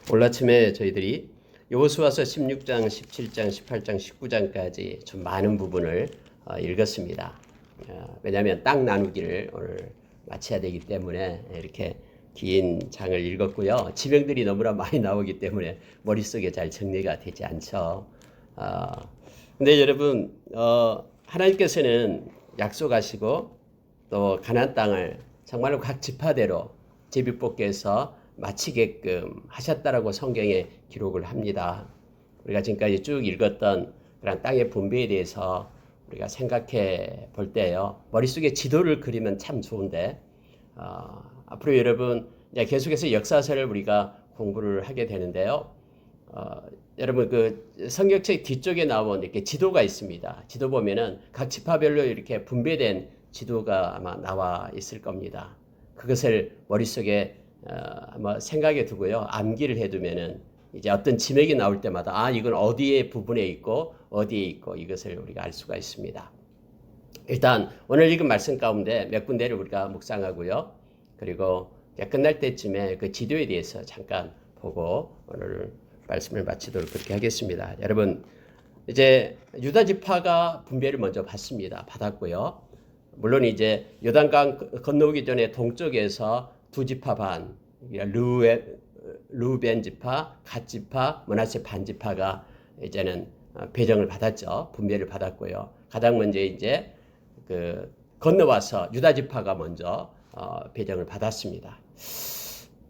오늘 아침에 저희들이 여호수아서 16장, 17장, 18장, 19장까지 좀 많은 부분을 읽었습니다. 왜냐하면 땅 나누기를 오늘 마쳐야 되기 때문에 이렇게 긴 장을 읽었고요. 지명들이 너무나 많이 나오기 때문에 머릿속에 잘 정리가 되지 않죠. 근데 여러분, 하나님께서는 약속하시고 또 가나안 땅을 정말로 각 지파대로 제비뽑기에서 마치게끔 하셨다라고 성경에 기록을 합니다. 우리가 지금까지 쭉 읽었던 그런 땅의 분배에 대해서 우리가 생각해 볼 때요. 머릿속에 지도를 그리면 참 좋은데 앞으로 여러분 계속해서 역사서를 우리가 공부를 하게 되는데요. 여러분 그 성경책 뒤쪽에 나온 이렇게 지도가 있습니다. 지도 보면은 각 지파별로 이렇게 분배된 지도가 아마 나와 있을 겁니다. 그것을 머릿속에 한번 생각해 두고요. 암기를 해두면은 이제 어떤 지명이 나올 때마다 이건 어디에 부분에 있고 어디에 있고 이것을 우리가 알 수가 있습니다. 일단 오늘 읽은 말씀 가운데 몇 군데를 우리가 묵상하고요. 그리고 끝날 때쯤에 그 지도에 대해서 잠깐 보고 오늘 말씀을 마치도록 그렇게 하겠습니다. 여러분 이제 유다 지파가 분배를 먼저 받았고요. 물론 이제 요단강 건너오기 전에 동쪽에서 두 지파 반, 루벤 지파, 갓 지파, 므낫세 반 지파가 이제는 배정을 받았죠. 분배를 받았고요. 가장 먼저 이제 그 건너와서 유다 지파가 먼저 배정을 받았습니다.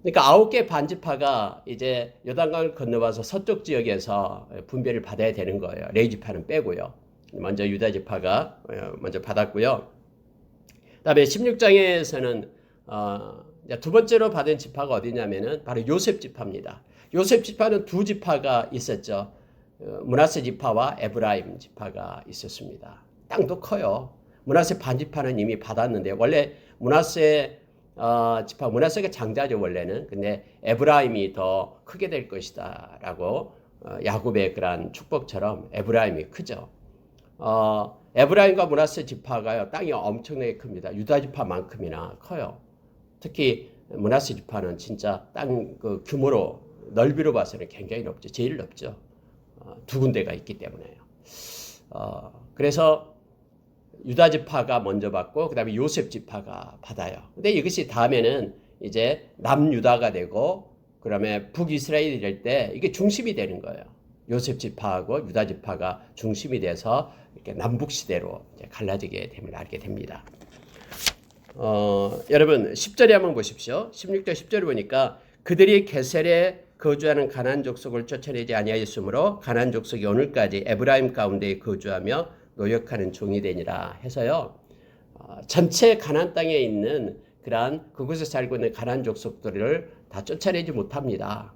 그러니까 9개 반지파가 이제 요단강을 건너와서 서쪽 지역에서 분배를 받아야 되는 거예요. 레위 지파는 빼고요. 먼저 유다 지파가 먼저 받았고요. 그다음에 16장에서는 두 번째로 받은 지파가 어디냐면은 바로 요셉 지파입니다. 요셉 지파는 두 지파가 있었죠. 므낫세 지파와 에브라임 지파가 있었습니다. 땅도 커요. 므낫세 반 지파는 이미 받았는데 원래 므낫세 지파, 므낫세가 장자죠 원래는. 근데 에브라임이 더 크게 될 것이다라고 야곱의 그런 축복처럼 에브라임이 크죠. 에브라임과 므낫세 지파가요 땅이 엄청나게 큽니다. 유다 지파만큼이나 커요. 특히 므낫세 지파는 진짜 땅 그 규모로 넓이로 봐서는 굉장히 넓죠. 제일 넓죠. 두 군데가 있기 때문에요. 그래서 유다 지파가 먼저 받고 그다음에 요셉 지파가 받아요. 근데 이것이 다음에는 이제 남유다가 되고 그다음에 북이스라엘이 될 때 이게 중심이 되는 거예요. 요셉 지파하고 유다 지파가 중심이 돼서 이렇게 남북 시대로 갈라지게 됨을 알게 됩니다. 여러분 10절에 한번 보십시오. 16절 10절을 보니까 그들이 게셀에 거주하는 가나안 족속을 쫓아내지 아니하였으므로 가나안 족속이 오늘까지 에브라임 가운데 거주하며 노역하는 종이 되니라 해서요. 전체 가나안 땅에 있는 그러한 그곳에 살고 있는 가나안 족속들을 다 쫓아내지 못합니다.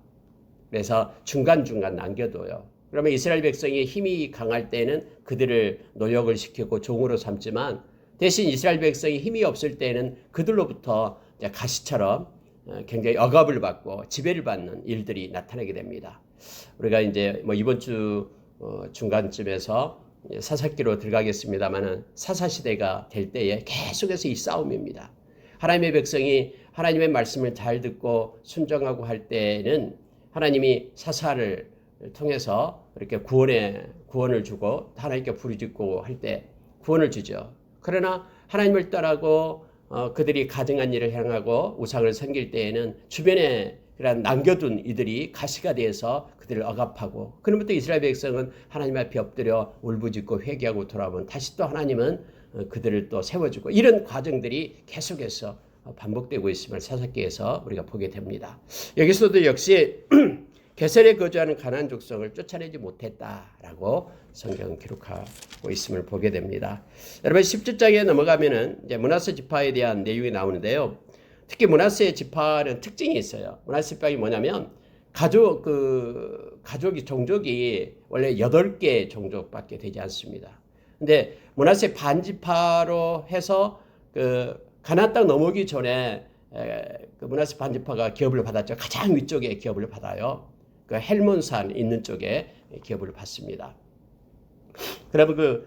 그래서 중간중간 남겨둬요. 그러면 이스라엘 백성이 힘이 강할 때는 그들을 노역을 시키고 종으로 삼지만 대신 이스라엘 백성이 힘이 없을 때는 그들로부터 가시처럼 굉장히 억압을 받고 지배를 받는 일들이 나타나게 됩니다. 우리가 이제 뭐 이번 주 중간쯤에서 사사기로 들어가겠습니다만은 사사시대가 될 때에 계속해서 이 싸움입니다. 하나님의 백성이 하나님의 말씀을 잘 듣고 순종하고 할 때는 하나님이 사사를 통해서 이렇게 구원을 주고 하나님께 부르짖고 할 때 구원을 주죠. 그러나 하나님을 떠나고 그들이 가증한 일을 행하고 우상을 섬길 때에는 주변에 그런 남겨둔 이들이 가시가 되어서 그들을 억압하고 그러면부터 이스라엘 백성은 하나님 앞에 엎드려 울부짖고 회개하고 돌아오면 다시 또 하나님은 그들을 또 세워주고 이런 과정들이 계속해서 반복되고 있음을 사사기에서 우리가 보게 됩니다. 여기서도 역시 게셀에 거주하는 가나안 족속을 쫓아내지 못했다라고 성경은 기록하고 있음을 보게 됩니다. 여러분 17장에 넘어가면은 이제 므낫세 지파에 대한 내용이 나오는데요. 특히 므낫세 지파는 특징이 있어요. 므낫세 지파가 뭐냐면 가족이 종족이 원래 8개 종족밖에 되지 않습니다. 근데 므낫세 반지파로 해서 그 가나안 땅 넘어오기 전에 그 므낫세 반지파가 기업을 받았죠. 가장 위쪽에 기업을 받아요. 그 헬몬산 있는 쪽에 기업을 받습니다. 그러면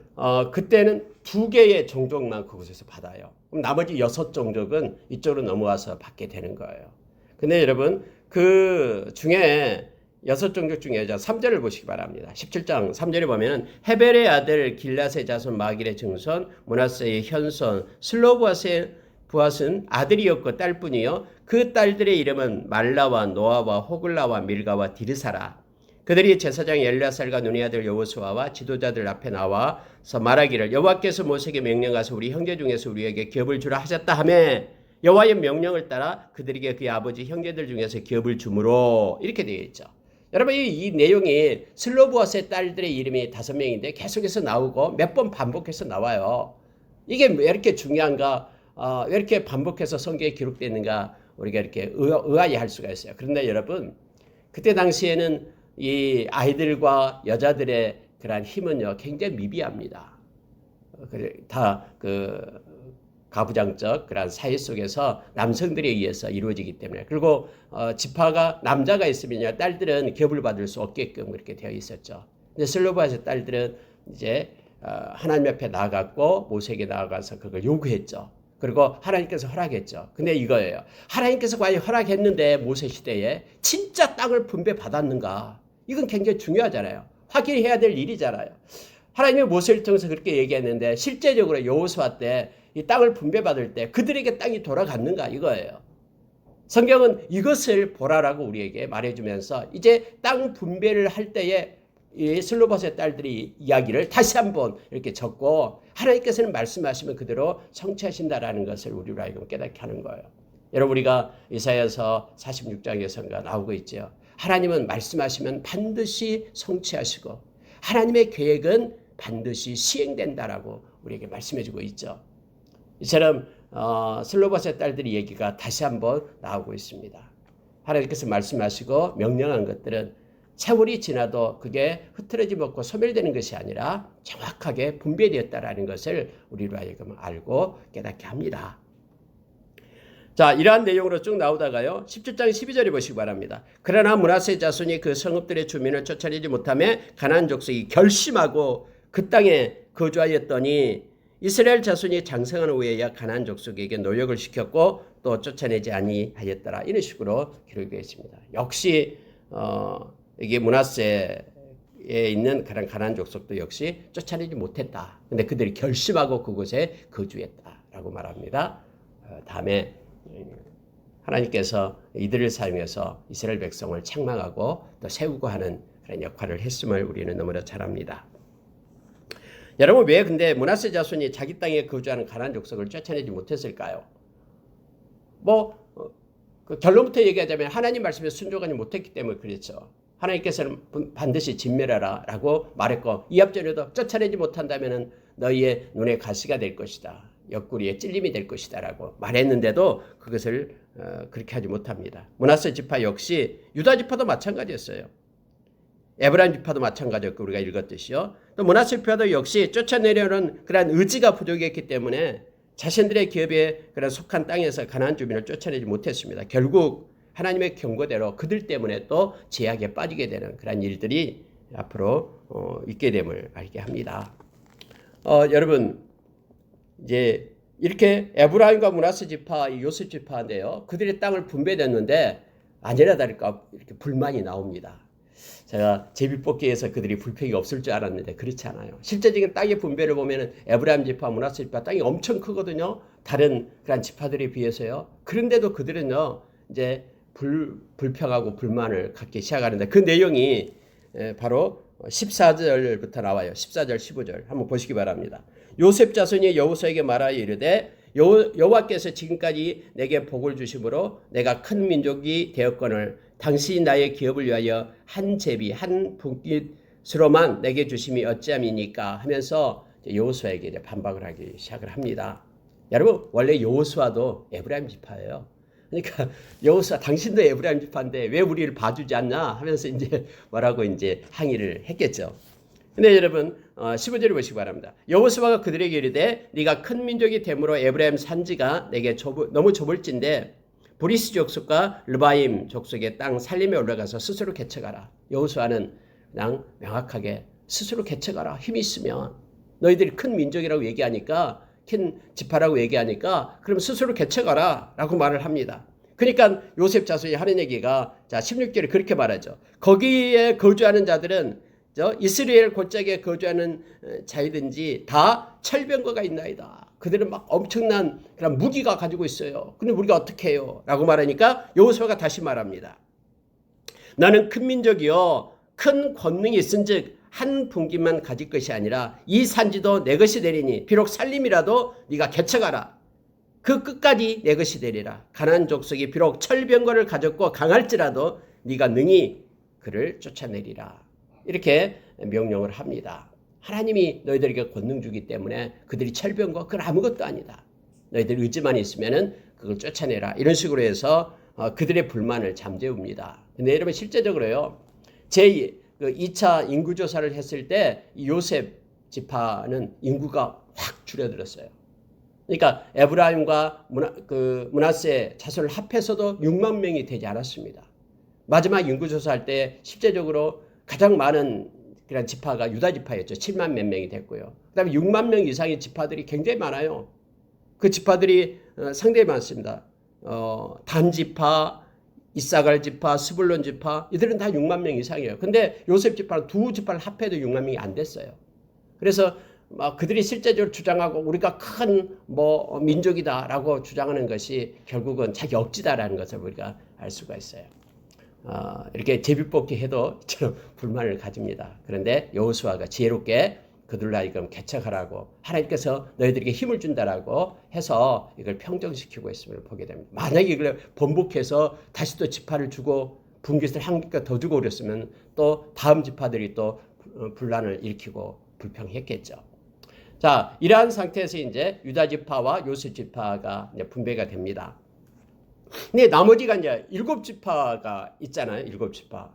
그때는 2개의 종족만 그곳에서 받아요. 그럼 나머지 6종족은 이쪽으로 넘어와서 받게 되는 거예요. 근데 여러분 그 중에 6종족 중에 3절을 보시기 바랍니다. 17장 3절에 보면은 헤벨의 아들 길앗의 자손 마길의 증손 므낫세의 현손 슬로브앗의 부앗은 아들이었고 딸뿐이요 그 딸들의 이름은 말라와 노아와 호글라와 밀가와 디르사라. 그들이 제사장 엘리아살과 눈의 아들 여호수아와 지도자들 앞에 나와서 말하기를 여호와께서 모세에게 명령하사 우리 형제 중에서 우리에게 기업을 주라 하셨다 하매 여호와의 명령을 따라 그들에게 그의 아버지 형제들 중에서 기업을 주므로 이렇게 되어 있죠. 여러분 이 내용이 슬로브앗의 딸들의 이름이 5명인데 계속해서 나오고 몇 번 반복해서 나와요. 이게 왜 이렇게 중요한가? 왜 이렇게 반복해서 성경에 기록되는가? 우리가 이렇게 의아해할 수가 있어요. 그런데 여러분 그때 당시에는 이 아이들과 여자들의 그러한 힘은요 굉장히 미비합니다. 다 그 가부장적 그런 사회 속에서 남성들에 의해서 이루어지기 때문에 그리고 지파가 남자가 있으면요 딸들은 기업을 받을 수 없게끔 그렇게 되어 있었죠. 근데 슬로브앗의 딸들은 이제 하나님 앞에 나아갔고 모세에게 나아가서 그걸 요구했죠. 그리고 하나님께서 허락했죠. 근데 이거예요. 하나님께서 과연 허락했는데 모세 시대에 진짜 땅을 분배 받았는가? 이건 굉장히 중요하잖아요. 확인해야 될 일이잖아요. 하나님이 모세를 통해서 그렇게 얘기했는데 실제적으로 여호수아 때 이 땅을 분배받을 때 그들에게 땅이 돌아갔는가 이거예요. 성경은 이것을 보라라고 우리에게 말해주면서 이제 땅 분배를 할 때에 이 슬로봇의 딸들이 이야기를 다시 한번 이렇게 적고 하나님께서는 말씀하시면 그대로 성취하신다라는 것을 우리로 하여금 깨닫게 하는 거예요. 여러분 우리가 이사야서 46장에서가 나오고 있죠. 하나님은 말씀하시면 반드시 성취하시고 하나님의 계획은 반드시 시행된다라고 우리에게 말씀해주고 있죠. 이처럼 슬로봇의 딸들의 얘기가 다시 한번 나오고 있습니다. 하나님께서 말씀하시고 명령한 것들은 세월이 지나도 그게 흐트러지 먹고 소멸되는 것이 아니라 정확하게 분배되었다라는 것을 우리로 하여금 알고 깨닫게 합니다. 자, 이러한 내용으로 쭉 나오다가요. 17장 12절에 보시기 바랍니다. 그러나 므낫세 자손이 그 성읍들의 주민을 쫓아내지 못하며 가나안 족속이 결심하고 그 땅에 거주하였더니 이스라엘 자손이 장성한 후에야 가나안 족속에게 노역을 시켰고 또 쫓아내지 아니하였더라. 이런 식으로 기록이 되어 있습니다. 역시 이게 므낫세에 있는 그런 가나안 족속도 역시 쫓아내지 못했다. 근데 그들이 결심하고 그곳에 거주했다라고 말합니다. 다음에 하나님께서 이들을 사용해서 이스라엘 백성을 책망하고 또 세우고 하는 그런 역할을 했음을 우리는 너무나 잘 압니다. 여러분 왜 근데 므낫세 자손이 자기 땅에 거주하는 가나안 족속을 쫓아내지 못했을까요? 그 결론부터 얘기하자면 하나님 말씀에 순종하지 못했기 때문에 그렇죠. 하나님께서는 반드시 진멸하라 라고 말했고 이합전에도 쫓아내지 못한다면 너희의 눈에 가시가 될 것이다. 옆구리에 찔림이 될 것이다 라고 말했는데도 그것을 그렇게 하지 못합니다. 므낫세 지파 역시 유다 지파도 마찬가지였어요. 에브라임 지파도 마찬가지였고 우리가 읽었듯이요. 또 므낫세 지파도 역시 쫓아내려는 그런 의지가 부족했기 때문에 자신들의 기업에 그런 속한 땅에서 가나안 주민을 쫓아내지 못했습니다. 결국 하나님의 경고대로 그들 때문에 또 제약에 빠지게 되는 그런 일들이 앞으로 있게 됨을 알게 합니다. 여러분 이제 이렇게 에브라임과 므낫세 지파, 요셉 지파인데요. 그들의 땅을 분배됐는데 아니라 다를까 이렇게 불만이 나옵니다. 제가 제비뽑기에서 그들이 불평이 없을 줄 알았는데 그렇지 않아요. 실제적인 땅의 분배를 보면은 에브라임 지파, 므낫세 지파 땅이 엄청 크거든요. 다른 그런 지파들에 비해서요. 그런데도 그들은요 이제 불평하고 불만을 갖기 시작하는데 그 내용이 바로 14절부터 나와요. 14절, 15절 한번 보시기 바랍니다. 요셉 자손이 여호수아에게 말하여 이르되 여호와께서 지금까지 내게 복을 주심으로 내가 큰 민족이 되었거늘 당신이 나의 기업을 위하여 한 제비 한 분깃으로만 내게 주심이 어찌함이니까 하면서 여호수아에게 이제 반박을 하기 시작을 합니다. 여러분 원래 여호수아도 에브라임 지파예요. 그러니까 여호수아 당신도 에브라임 지파인데 왜 우리를 봐주지 않냐 하면서 이제 뭐라고 이제 항의를 했겠죠. 근데 여러분 15절을 보시기 바랍니다. 여호수아가 그들에게 이르되 네가 큰 민족이 되므로 에브라임 산지가 내게 너무 좁을진데 브리스 족속과 르바임 족속의 땅 살림에 올라가서 스스로 개척하라. 여호수아는 그냥 명확하게 스스로 개척하라. 힘이 있으면 너희들이 큰 민족이라고 얘기하니까 큰 지파라고 얘기하니까 그럼 스스로 개척하라 라고 말을 합니다. 그러니까 요셉 자손이 하는 얘기가 자 16절에 그렇게 말하죠. 거기에 거주하는 자들은 이스라엘 골짜기에 거주하는 자이든지 다 철병거가 있나이다. 그들은 막 엄청난 그런 무기가 가지고 있어요. 근데 우리가 어떻게 해요? 라고 말하니까 여호수아가 다시 말합니다. 나는 큰 민족이요 큰 권능이 있은즉 한 분기만 가질 것이 아니라 이 산지도 내 것이 되리니 비록 살림이라도 네가 개척하라. 그 끝까지 내 것이 되리라. 가나안 족속이 비록 철병거를 가졌고 강할지라도 네가 능히 그를 쫓아내리라. 이렇게 명령을 합니다. 하나님이 너희들에게 권능 주기 때문에 그들이 철병거 그건 아무것도 아니다. 너희들 의지만 있으면은 그걸 쫓아내라. 이런 식으로 해서 그들의 불만을 잠재웁니다. 근데 여러분 실제적으로요. 제 2차 인구조사를 했을 때 요셉 지파는 인구가 확 줄어들었어요. 그러니까 에브라임과 므낫세 자손을 합해서도 6만 명이 되지 않았습니다. 마지막 인구조사할 때 실제적으로 가장 많은 그런 지파가 유다 지파였죠. 7만 몇 명이 됐고요. 그 다음에 6만 명 이상의 지파들이 굉장히 많아요. 그 지파들이 상당히 많습니다. 단 지파, 이사갈 지파, 스불론 지파 이들은 다 6만 명 이상이에요. 근데 요셉 지파는 두 지파를 합해도 6만 명이 안 됐어요. 그래서 그들이 실제적으로 주장하고 우리가 큰 민족이다라고 주장하는 것이 결국은 자기 억지다라는 것을 우리가 알 수가 있어요. 이렇게 제비뽑기 해도 저런 불만을 가집니다. 그런데 여호수아가 지혜롭게 그들로 하여금 개척하라고 하나님께서 너희들에게 힘을 준다라고 해서 이걸 평정시키고 있음을 보게 됩니다. 만약에 이걸 번복해서 다시 또 지파를 주고 분깃을 한 개가 더 주고 그랬으면 또 다음 지파들이 또 분란을 일으키고 불평했겠죠. 자, 이러한 상태에서 이제 유다 지파와 요셉 지파가 이제 분배가 됩니다. 근데 나머지가 이제 7지파가 있잖아요. 7지파.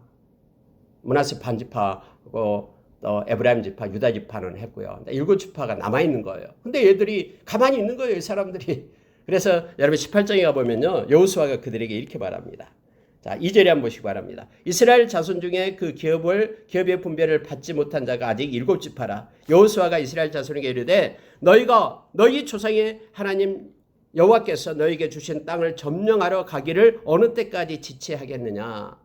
므낫세 반지파하고 또 에브라임 지파, 유다 지파는 했고요. 7지파가 남아 있는 거예요. 근데 얘들이 가만히 있는 거예요, 이 사람들이. 그래서 여러분 18장에 가 보면요. 여호수아가 그들에게 이렇게 말합니다. 자, 2절에 한번 보시기 바랍니다. 이스라엘 자손 중에 그 기업의 분배를 받지 못한 자가 아직 7지파라. 여호수아가 이스라엘 자손에게 이르되 너희가 너희 조상의 하나님 여호와께서 너희에게 주신 땅을 점령하러 가기를 어느 때까지 지체하겠느냐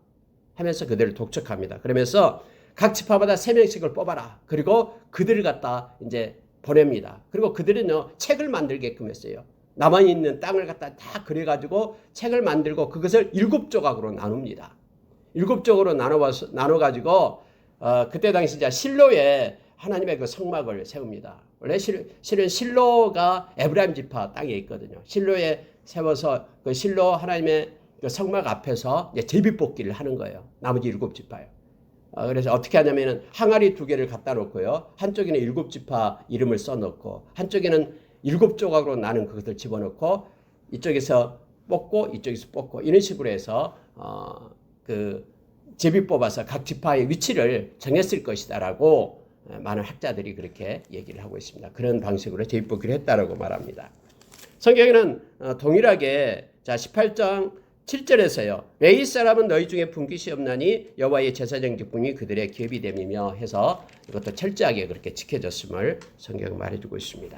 하면서 그들을 독촉합니다. 그러면서 각 지파마다 3명씩을 뽑아라. 그리고 그들을 갖다 이제 보냅니다. 그리고 그들은요 책을 만들게끔 했어요. 남아있는 땅을 갖다 다 그려가지고 책을 만들고 그것을 7조각으로 나눕니다. 7조각으로 나눠가지고 그때 당시 이제 실로에 하나님의 그 성막을 세웁니다. 원래 실은 실로가 에브라임 지파 땅에 있거든요. 실로에 세워서 그 실로 하나님의 그 성막 앞에서 이제 제비뽑기를 하는 거예요. 나머지 7지파요. 그래서 어떻게 하냐면은 항아리 2개를 갖다 놓고요. 한쪽에는 7지파 이름을 써놓고 한쪽에는 7조각으로 나눈 그것을 집어넣고 이쪽에서 뽑고 이쪽에서 뽑고 이런 식으로 해서 그 제비 뽑아서 각 지파의 위치를 정했을 것이다라고 많은 학자들이 그렇게 얘기를 하고 있습니다. 그런 방식으로 제비 뽑기를 했다라고 말합니다. 성경에는 동일하게 자 18장 7절에서요. 레위 사람은 너희 중에 분깃이 없나니 여호와의 제사장 기쁨이 그들의 기업이 됨이며 해서 이것도 철저하게 그렇게 지켜졌음을 성경은 말해주고 있습니다.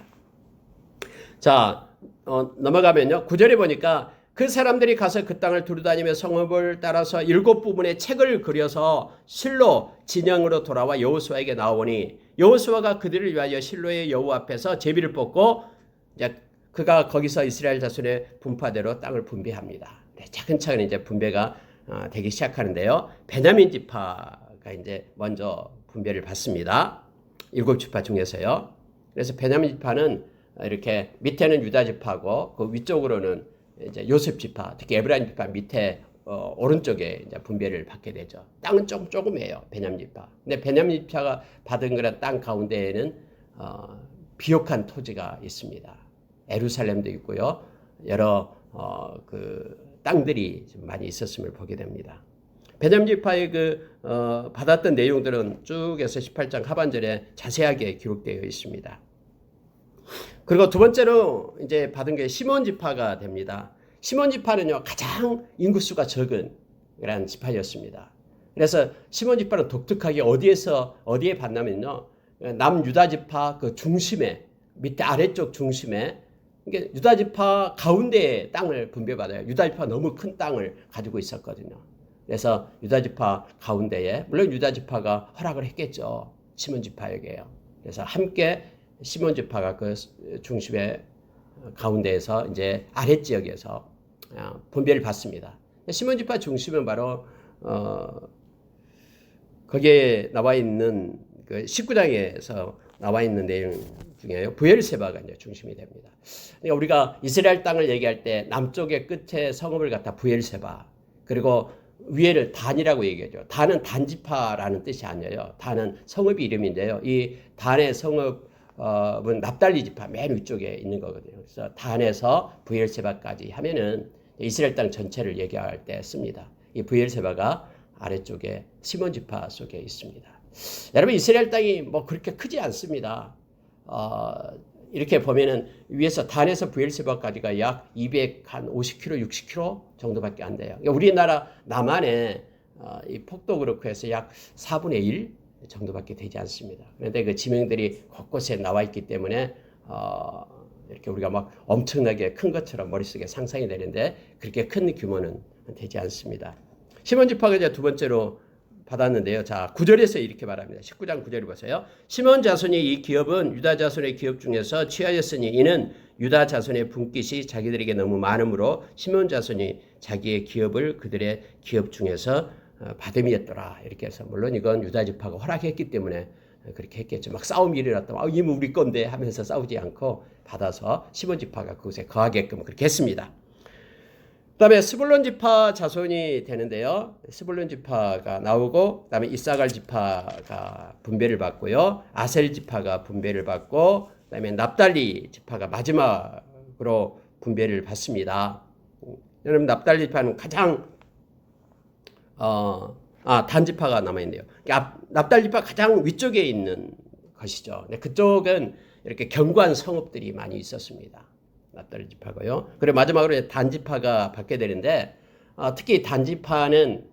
자, 넘어가면요. 9절에 보니까 그 사람들이 가서 그 땅을 두루다니며 성읍을 따라서 7부분의 책을 그려서 실로 진영으로 돌아와 여호수아에게 나오니 여호수아가 그들을 위하여 실로의 여호와 앞에서 제비를 뽑고 이제 그가 거기서 이스라엘 자손의 분파대로 땅을 분배합니다. 네, 차근차근 이제 분배가 되기 시작하는데요. 베냐민 지파가 이제 먼저 분배를 받습니다. 7지파 중에서요. 그래서 베냐민 지파는 이렇게 밑에는 유다 지파고 그 위쪽으로는 이제 요셉 지파, 특히 에브라임 지파 밑에 오른쪽에 이제 분배를 받게 되죠. 땅은 조금해요. 베냐민 지파. 근데 베냐민 지파가 받은 그런 땅 가운데에는 비옥한 토지가 있습니다. 예루살렘도 있고요. 여러 그 땅들이 좀 많이 있었음을 보게 됩니다. 베냐민 지파의 받았던 내용들은 쭉 해서 18장 하반절에 자세하게 기록되어 있습니다. 그리고 두 번째로 이제 받은 게 시몬 지파가 됩니다. 시몬 지파는요 가장 인구수가 적은 그런 지파였습니다. 그래서 시몬 지파는 독특하게 어디에 받냐면요 남유다 지파 그 중심에 밑에 아래쪽 중심에 이게 유다 지파 가운데 땅을 분배받아요. 유다 지파 너무 큰 땅을 가지고 있었거든요. 그래서 유다 지파 가운데에 물론 유다 지파가 허락을 했겠죠. 시몬 지파에게요. 그래서 함께 시몬 지파가 그 중심의 가운데에서 이제 아랫 지역에서 분배를 받습니다. 시몬 지파 중심은 바로 거기에 나와 있는 그 19장에서 나와 있는 내용 중에요. 브엘세바가 이제 중심이 됩니다. 그러니까 우리가 이스라엘 땅을 얘기할 때 남쪽의 끝에 성읍을 갖다 브엘세바 그리고 위에를 단이라고 얘기하죠. 단은 단지파라는 뜻이 아니에요. 단은 성읍 이름인데요. 이 단의 성읍은 납달리 지파 맨 위쪽에 있는 거거든요. 그래서 단에서 브엘세바까지 하면은 이스라엘 땅 전체를 얘기할 때 씁니다. 이 브엘세바가 아래쪽에 시몬 지파 속에 있습니다. 여러분 이스라엘 땅이 뭐 그렇게 크지 않습니다. 이렇게 보면은 위에서 단에서 브엘세바까지가 약 250km, 60km 정도밖에 안 돼요. 그러니까 우리나라 남한의 이 폭도 그렇고 해서 약 4분의 1 정도밖에 되지 않습니다. 그런데 그 지명들이 곳곳에 나와 있기 때문에 이렇게 우리가 막 엄청나게 큰 것처럼 머릿속에 상상이 되는데 그렇게 큰 규모는 되지 않습니다. 시몬 지파가 이제 두 번째로 받았는데요. 자, 9절에서 이렇게 말합니다. 19장 9절을 보세요. 시몬 자손이 이 기업은 유다 자손의 기업 중에서 취하였으니 이는 유다 자손의 분깃이 자기들에게 너무 많으므로 시몬 자손이 자기의 기업을 그들의 기업 중에서 받음이었더라. 이렇게 해서 물론 이건 유다 지파가 허락했기 때문에 그렇게 했겠죠. 막 싸움이 일어났다면 이미 우리 건데 하면서 싸우지 않고 받아서 시몬 지파가 그곳에 거하게끔 그렇게 했습니다. 그 다음에 스불론 지파 자손이 되는데요. 스불론 지파가 나오고 그 다음에 이사갈 지파가 분배를 받고요. 아셀 지파가 분배를 받고 그 다음에 납달리 지파가 마지막으로 분배를 받습니다. 여러분 납달리 지파는 가장 단지파가 남아있네요. 납달리 지파 가장 위쪽에 있는 것이죠. 그쪽은 이렇게 견고한 성읍들이 많이 있었습니다. 납달리 지파고요. 그리고 마지막으로 단지파가 받게 되는데 특히 단지파는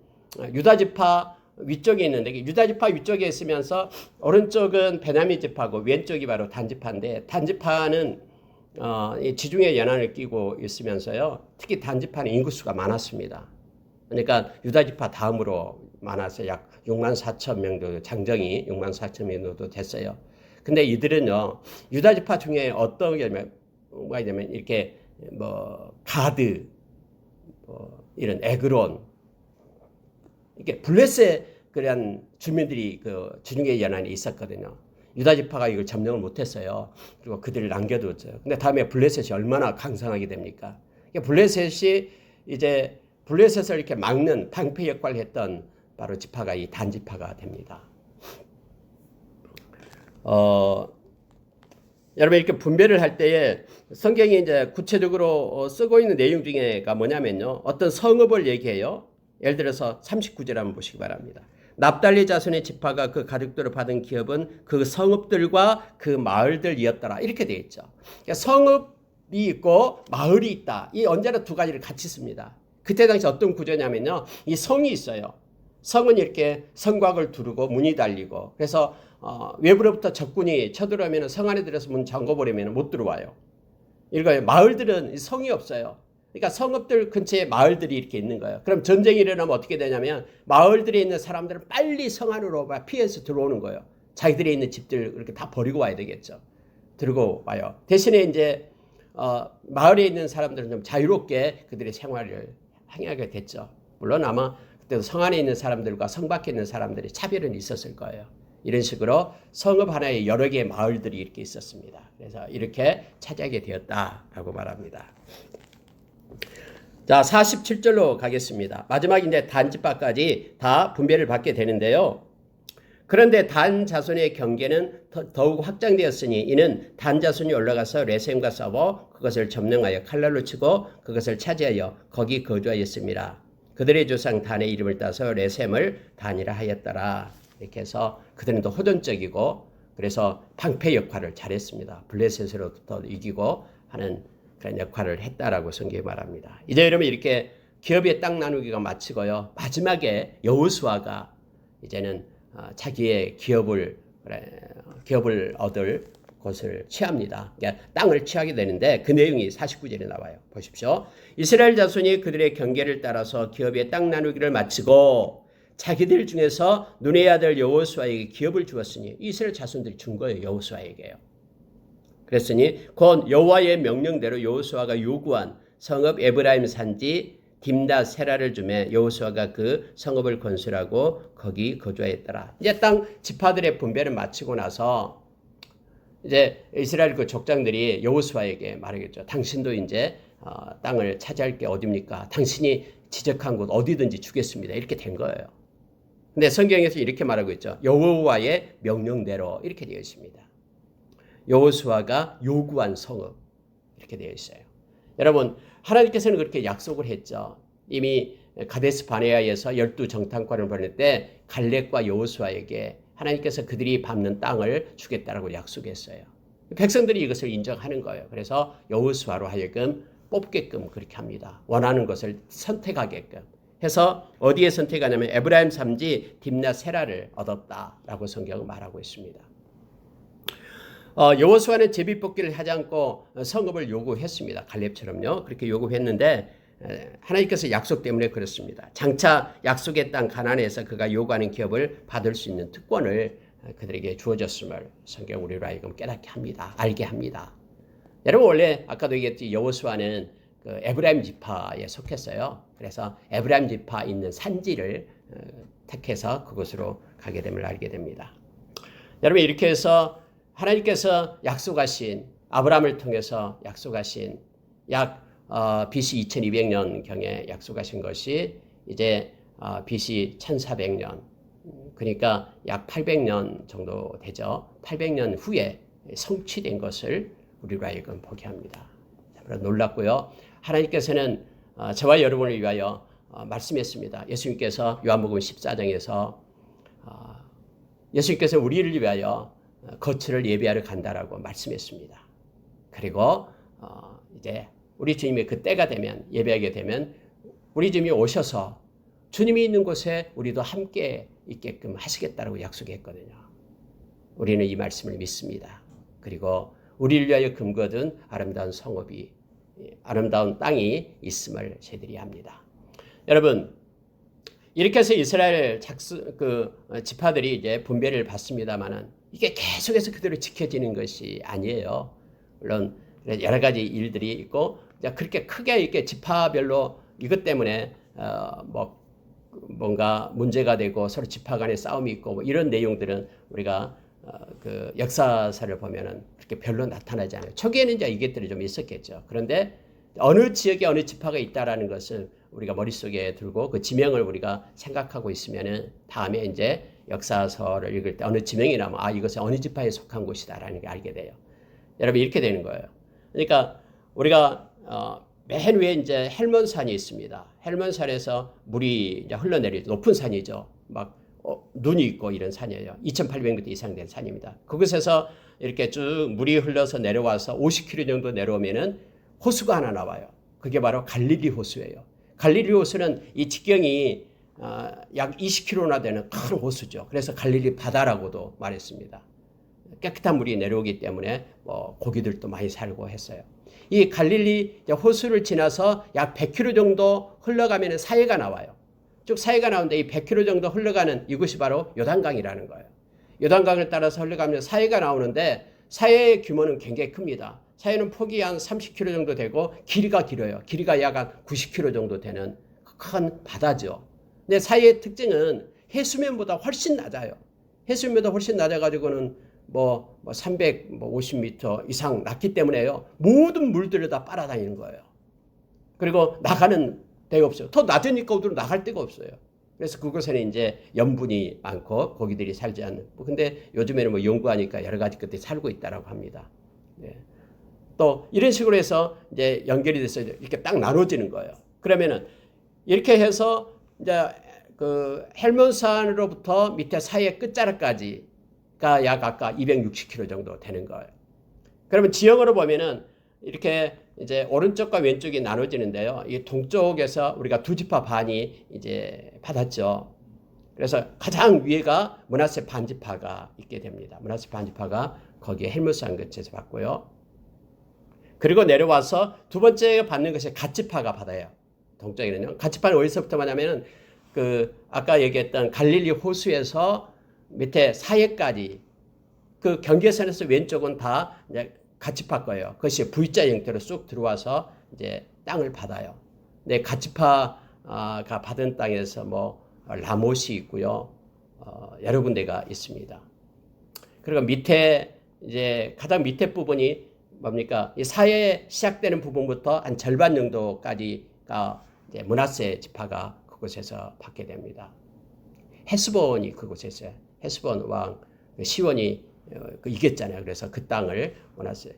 유다 지파 위쪽에 있는데 유다 지파 위쪽에 있으면서 오른쪽은 베냐민 지파고 왼쪽이 바로 단지파인데 단지파는 지중해 연안을 끼고 있으면서요. 특히 단지파는 인구수가 많았습니다. 그러니까 유다 지파 다음으로 많아서 약 6만 4천 명 정도 장정이 6만 4천 명 정도 됐어요. 근데 이들은요. 유다 지파 중에 어떤 게 뭐가 되면 이렇게 뭐 가드 이런 에그론 이렇게 블레셋 그런 주민들이 그 지중해 연안에 있었거든요. 유다 지파가 이걸 점령을 못했어요. 그리고 그들을 남겨두었어요. 근데 다음에 블레셋이 얼마나 강성하게 됩니까? 블레셋이 이제 블레셋을 이렇게 막는 방패 역할을 했던 바로 지파가 이 단지파가 됩니다. 여러분 이렇게 분배를 할 때에 성경이 이제 구체적으로 쓰고 있는 내용 중에가 뭐냐면요. 어떤 성읍을 얘기해요. 예를 들어서 39절 한번 보시기 바랍니다. 납달리 자손의 지파가 그 가족들을 받은 기업은 그 성읍들과 그 마을들이었더라. 이렇게 되어 있죠. 그러니까 성읍이 있고 마을이 있다. 이 언제나 두 가지를 같이 씁니다. 그때 당시 어떤 구조냐면요. 이 성이 있어요. 성은 이렇게 성곽을 두르고 문이 달리고 그래서 외부로부터 적군이 쳐들어오면 성 안에 들어서 문 잠궈버리면 못 들어와요. 이거 마을들은 성이 없어요. 그러니까 성읍들 근처에 마을들이 이렇게 있는 거예요. 그럼 전쟁이 일어나면 어떻게 되냐면 마을들에 있는 사람들은 빨리 성 안으로 피해서 들어오는 거예요. 자기들이 있는 집들 이렇게 다 버리고 와야 되겠죠. 들고 와요. 대신에 이제 마을에 있는 사람들은 좀 자유롭게 그들의 생활을 행하게 됐죠. 물론 아마 그때도 성 안에 있는 사람들과 성 밖에 있는 사람들이 차별은 있었을 거예요. 이런 식으로 성읍 하나에 여러 개의 마을들이 이렇게 있었습니다. 그래서 이렇게 차지하게 되었다라고 말합니다. 자, 47절로 가겠습니다. 마지막 이제 단지파까지 다 분배를 받게 되는데요. 그런데 단 자손의 경계는 더욱 확장되었으니 이는 단 자손이 올라가서 레셈과 싸워 그것을 점령하여 칼날로 치고 그것을 차지하여 거기 거주하였습니다. 그들의 조상 단의 이름을 따서 레셈을 단이라 하였더라. 이렇게 해서 그들은 더 호전적이고 그래서 방패 역할을 잘했습니다. 블레셋으로부터 이기고 하는 그런 역할을 했다라고 성경이 말합니다. 이제 여러분 이렇게 기업의 땅 나누기가 마치고요. 마지막에 여호수아가 이제는 자기의 기업을 얻을 것을 취합니다. 그러니까 땅을 취하게 되는데 그 내용이 49절에 나와요. 보십시오. 이스라엘 자손이 그들의 경계를 따라서 기업의 땅 나누기를 마치고 자기들 중에서 눈의 아들 여호수아에게 기업을 주었으니 이스라엘 자손들이 준 거예요. 여호수아에게요. 그랬으니 곧 여호와의 명령대로 여호수아가 요구한 성읍 에브라임 산지 딥나 세라를 주매 여호수아가 그 성읍을 건설하고 거기 거주하였더라. 이제 땅 지파들의 분배를 마치고 나서 이제 이스라엘 그 족장들이 여호수아에게 말하겠죠. 당신도 이제 땅을 차지할 게 어디입니까? 당신이 지적한 곳 어디든지 주겠습니다. 이렇게 된 거예요. 근데 성경에서 이렇게 말하고 있죠. 여호와의 명령대로 이렇게 되어 있습니다. 여호수아가 요구한 성읍 이렇게 되어 있어요. 여러분 하나님께서는 그렇게 약속을 했죠. 이미 가데스 바네아에서 12 정탐꾼을 보낼 때 갈렙과 여호수아에게 하나님께서 그들이 밟는 땅을 주겠다라고 약속했어요. 백성들이 이것을 인정하는 거예요. 그래서 여호수아로 하여금 뽑게끔 그렇게 합니다. 원하는 것을 선택하게끔 해서 어디에 선택하냐면 에브라임 산지 딥나 세라를 얻었다라고 성경은 말하고 있습니다. 여호수아는 제비뽑기를 하지 않고 성읍을 요구했습니다. 갈렙처럼요. 그렇게 요구했는데 하나님께서 약속 때문에 그렇습니다. 장차 약속의 땅 가나안에서 그가 요구하는 기업을 받을 수 있는 특권을 그들에게 주어졌음을 성경 우리로 하여금 깨닫게 합니다. 알게 합니다. 여러분 원래 아까도 얘기했지 여호수아는 그 에브라임 지파에 속했어요. 그래서 에브라임 지파 있는 산지를 택해서 그곳으로 가게 됨을 알게 됩니다. 여러분 이렇게 해서 하나님께서 약속하신 아브라함을 통해서 약속하신 약 BC 2200년경에 약속하신 것이 이제 BC 1400년 그러니까 약 800년 정도 되죠. 800년 후에 성취된 것을 우리로 하여금 보게 합니다. 놀랍고요. 하나님께서는 저와 여러분을 위하여 말씀했습니다. 예수님께서 요한복음 14장에서 예수님께서 우리를 위하여 거처를 예비하러 간다라고 말씀했습니다. 그리고 이제 우리 주님의 그 때가 되면 예배하게 되면 우리 주님이 오셔서 주님이 있는 곳에 우리도 함께 있게끔 하시겠다라고 약속했거든요. 우리는 이 말씀을 믿습니다. 그리고 우리를 위하여 금거든 아름다운 성읍이 아름다운 땅이 있음을 저희들이 합니다. 여러분 이렇게 해서 이스라엘 지파들이 이제 분배를 받습니다만은 이게 계속해서 그대로 지켜지는 것이 아니에요. 물론 여러 가지 일들이 있고 그렇게 크게 이렇게 지파별로 이것 때문에 뭔가 문제가 되고 서로 지파 간에 싸움이 있고 뭐 이런 내용들은 우리가 그 역사사를 보면은 그렇게 별로 나타나지 않아요. 초기에는 이제 이것들이 좀 있었겠죠. 그런데 어느 지역에 어느 지파가 있다라는 것을 우리가 머릿속에 들고 그 지명을 우리가 생각하고 있으면은 다음에 이제 역사서를 읽을 때 어느 지명이 나면 이것은 어느 지파에 속한 곳이다라는 게 알게 돼요. 여러분 이렇게 되는 거예요. 그러니까 우리가 맨 위에 이제 헬몬산이 있습니다. 헬몬산에서 물이 이제 흘러내리죠. 높은 산이죠. 막 눈이 있고 이런 산이에요. 2,800m 이상 된 산입니다. 그곳에서 이렇게 쭉 물이 흘러서 내려와서 50km 정도 내려오면은 호수가 하나 나와요. 그게 바로 갈릴리 호수예요. 갈릴리 호수는 이 직경이 약 20km나 되는 큰 호수죠. 그래서 갈릴리 바다라고도 말했습니다. 깨끗한 물이 내려오기 때문에 고기들도 많이 살고 했어요. 이 갈릴리 호수를 지나서 약 100km 정도 흘러가면 사해가 나와요. 쭉 사해가 나오는데 이 100km 정도 흘러가는 이곳이 바로 요단강이라는 거예요. 요단강을 따라서 흘러가면 사해가 나오는데 사해의 규모는 굉장히 큽니다. 사해는 폭이 한 30km 정도 되고 길이가 길어요. 길이가 약 90km 정도 되는 큰 바다죠. 근데 사해의 특징은 해수면보다 훨씬 낮아요. 해수면보다 훨씬 낮아가지고는 350m 이상 낮기 때문에요. 모든 물들을 다 빨아다니는 거예요. 그리고 나가는 데가 없어요. 더 낮으니까 우리는 나갈 데가 없어요. 그래서 그곳에는 이제 염분이 많고 고기들이 살지 않는. 근데 요즘에는 연구하니까 여러 가지 것들이 살고 있다라고 합니다. 네. 또 이런 식으로 해서 이제 연결이 돼서 이렇게 딱 나눠지는 거예요. 그러면은 이렇게 해서 이제 그 헬몬산으로부터 밑에 사해 끝자락까지가 약 아까 260km 정도 되는 거예요. 그러면 지형으로 보면은 이렇게 이제 오른쪽과 왼쪽이 나눠지는데요. 이 동쪽에서 우리가 두 지파 반이 이제 받았죠. 그래서 가장 위에가 므낫세 반지파가 있게 됩니다. 므낫세 반지파가 거기에 헬무산 근처에서 받고요. 그리고 내려와서 두 번째 받는 것이 갓지파가 받아요. 동쪽에는요. 갓지파는 어디서부터 받냐면은 그 아까 얘기했던 갈릴리 호수에서 밑에 사해까지 그 경계선에서 왼쪽은 다 이제 갓지파 거예요. 그것이 V자 형태로 쑥 들어와서 이제 땅을 받아요. 근데 갓지파가 받은 땅에서 뭐 라못이 있고요. 여러 군데가 있습니다. 그리고 밑에 이제 가장 밑에 부분이 뭡니까? 이 사해 시작되는 부분부터 한 절반 정도까지가 이제 므낫세 지파가 그곳에서 받게 됩니다. 헤스본이 그곳에서 헤스본 왕 시온이 이겼잖아요. 그래서 그 땅을 므낫세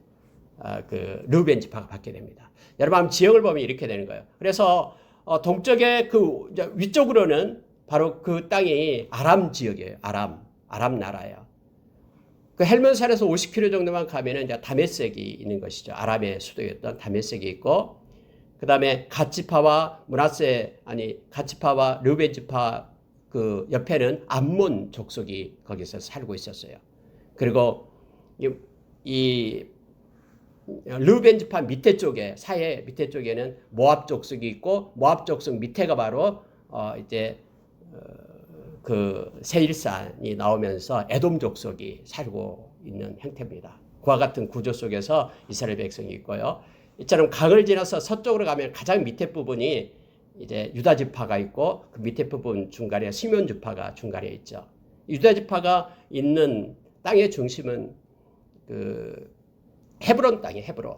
그 르우벤 지파가 받게 됩니다. 여러분 지역을 보면 이렇게 되는 거예요. 그래서 동쪽에 그 위쪽으로는 바로 그 땅이 아람 지역이에요. 아람 나라예요. 그 헬몬산에서 50km 정도만 가면은 이제 다메섹이 있는 것이죠. 아람의 수도였던 다메섹이 있고, 그 다음에 갓지파와 갓지파와 르우벤 지파 그 옆에는 암몬 족속이 거기서 살고 있었어요. 그리고 이 르우벤 지파 밑에 쪽에 사해 밑에 쪽에는 모압 족속이 있고, 모압 족속 밑에가 바로 이제 그 세일산이 나오면서 에돔 족속이 살고 있는 형태입니다. 그와 같은 구조 속에서 이스라엘 백성이 있고요. 이처럼 강을 지나서 서쪽으로 가면 가장 밑에 부분이 이제 유다 지파가 있고, 그 밑에 부분 중간에 시몬 지파가 중간에 있죠. 유다 지파가 있는 땅의 중심은 그 헤브론 땅이 헤브론,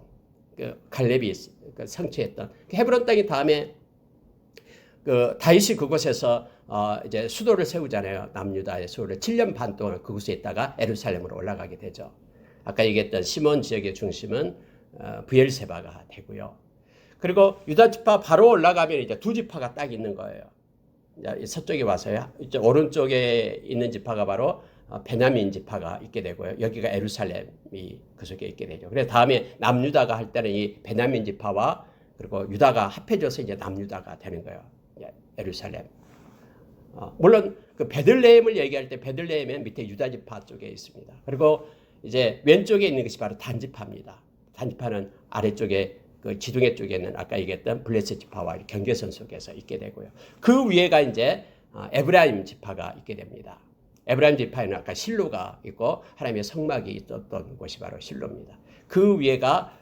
그 갈렙이 성취했던 그 헤브론 땅이 다음에 그 다윗이 그곳에서 이제 수도를 세우잖아요. 남유다의 수도를 7년 반 동안 그곳에 있다가 예루살렘으로 올라가게 되죠. 아까 얘기했던 시몬 지역의 중심은 브엘세바가 되고요. 그리고 유다 지파 바로 올라가면 이제 두 지파가 딱 있는 거예요. 이제 서쪽에 와서요. 이제 오른쪽에 있는 지파가 바로 베냐민 지파가 있게 되고요. 여기가 예루살렘이 그 속에 있게 되죠. 그래서 다음에 남유다가 할 때는 이 베냐민 지파와 그리고 유다가 합해져서 이제 남유다가 되는 거예요. 예루살렘. 물론 그 베들레헴을 얘기할 때 베들레헴은 밑에 유다 지파 쪽에 있습니다. 그리고 이제 왼쪽에 있는 것이 바로 단 지파입니다. 단 지파는 아래쪽에 그 지둥해 쪽에는 아까 얘기했던 블레셋 지파와 경계선 속에서 있게 되고요. 그 위에가 이제 에브라임 지파가 있게 됩니다. 에브라임 지파에는 아까 실로가 있고 하나님의 성막이 있었던 곳이 바로 실로입니다. 그 위에가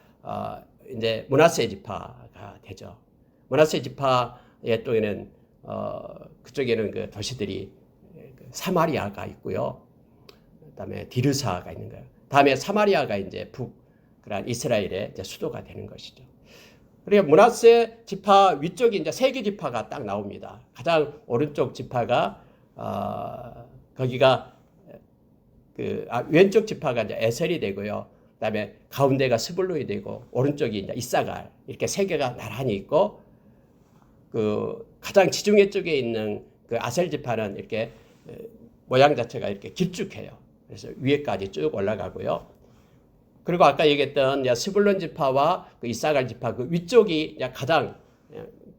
이제 므낫세 지파가 되죠. 므낫세 지파의 또에는 그쪽에는 그 도시들이 사마리아가 있고요. 그다음에 디르사가 있는 거예요. 다음에 사마리아가 이제 그런 이스라엘의 이제 수도가 되는 것이죠. 그리고 므낫세 지파 위쪽이 이제 세 개 지파가 딱 나옵니다. 가장 오른쪽 지파가 거기가 왼쪽 지파가 이제 에셀이 되고요. 그다음에 가운데가 스불론이 되고 오른쪽이 이제 이사갈 이렇게 세 개가 나란히 있고, 그 가장 지중해 쪽에 있는 그 아셀 지파는 이렇게 모양 자체가 이렇게 길쭉해요. 그래서 위에까지 쭉 올라가고요. 그리고 아까 얘기했던 스불론 지파와 그 이사갈 지파 그 위쪽이 가장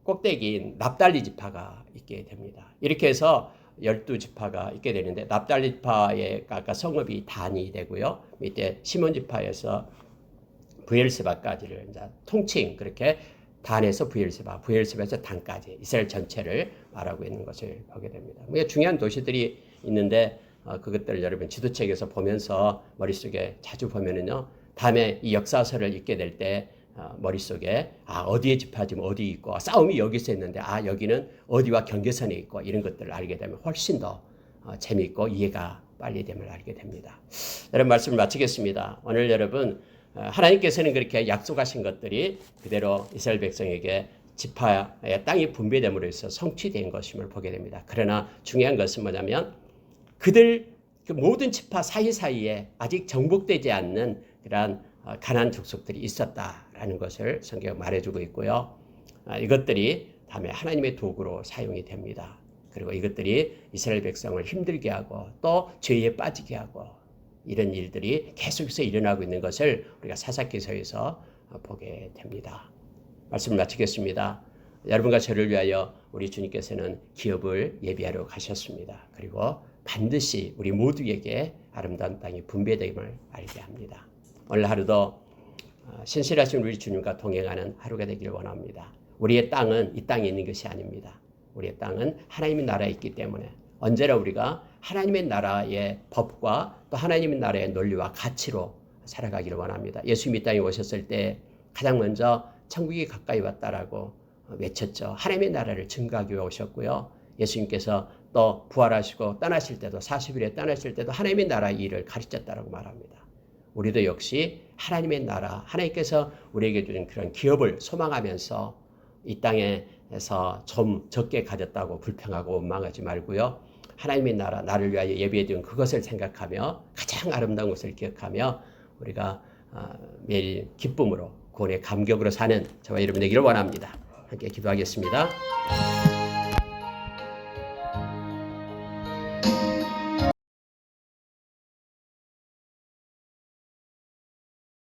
꼭대기인 납달리 지파가 있게 됩니다. 이렇게 해서 12지파가 있게 되는데, 납달리 지파의 아까 성읍이 단이 되고요. 밑에 시몬 지파에서 브엘세바까지를 이제 통칭 그렇게 단에서 브엘세바에서 단까지 이스라엘 전체를 말하고 있는 것을 보게 됩니다. 중요한 도시들이 있는데 그것들을 여러분 지도책에서 보면서 머릿속에 자주 보면은요, 다음에 이 역사서를 읽게 될 때 머릿속에 어디에 지파 지금 어디 있고 싸움이 여기서 있는데 여기는 어디와 경계선에 있고 이런 것들을 알게 되면 훨씬 더 재미있고 이해가 빨리 됨을 알게 됩니다. 여러분 말씀을 마치겠습니다. 오늘 여러분 하나님께서는 그렇게 약속하신 것들이 그대로 이스라엘 백성에게 지파의 땅이 분배됨으로 해서 성취된 것임을 보게 됩니다. 그러나 중요한 것은 뭐냐면 그들 그 모든 지파 사이사이에 아직 정복되지 않는 그러한 가나안 족속들이 있었다라는 것을 성경이 말해주고 있고요. 이것들이 다음에 하나님의 도구로 사용이 됩니다. 그리고 이것들이 이스라엘 백성을 힘들게 하고 또 죄에 빠지게 하고 이런 일들이 계속해서 일어나고 있는 것을 우리가 사사기서에서 보게 됩니다. 말씀을 마치겠습니다. 여러분과 저를 위하여 우리 주님께서는 기업을 예비하러 가셨습니다. 그리고 반드시 우리 모두에게 아름다운 땅이 분배됨을 알게 합니다. 오늘 하루도 신실하신 우리 주님과 동행하는 하루가 되기를 원합니다. 우리의 땅은 이 땅에 있는 것이 아닙니다. 우리의 땅은 하나님의 나라에 있기 때문에 언제나 우리가 하나님의 나라의 법과 또 하나님의 나라의 논리와 가치로 살아가기를 원합니다. 예수님이 이 땅에 오셨을 때 가장 먼저 천국이 가까이 왔다라고 외쳤죠. 하나님의 나라를 증거하기 위해 오셨고요. 예수님께서 또 부활하시고 떠나실 때도 40일에 떠나실 때도 하나님의 나라의 일을 가르쳤다라고 말합니다. 우리도 역시 하나님의 나라, 하나님께서 우리에게 주신 그런 기업을 소망하면서 이 땅에서 좀 적게 가졌다고 불평하고 원망하지 말고요. 하나님의 나라, 나를 위하여 예비해 둔 그것을 생각하며 가장 아름다운 것을 기억하며 우리가 매일 기쁨으로 구원의 감격으로 사는 저와 여러분 되기를 원합니다. 함께 기도하겠습니다.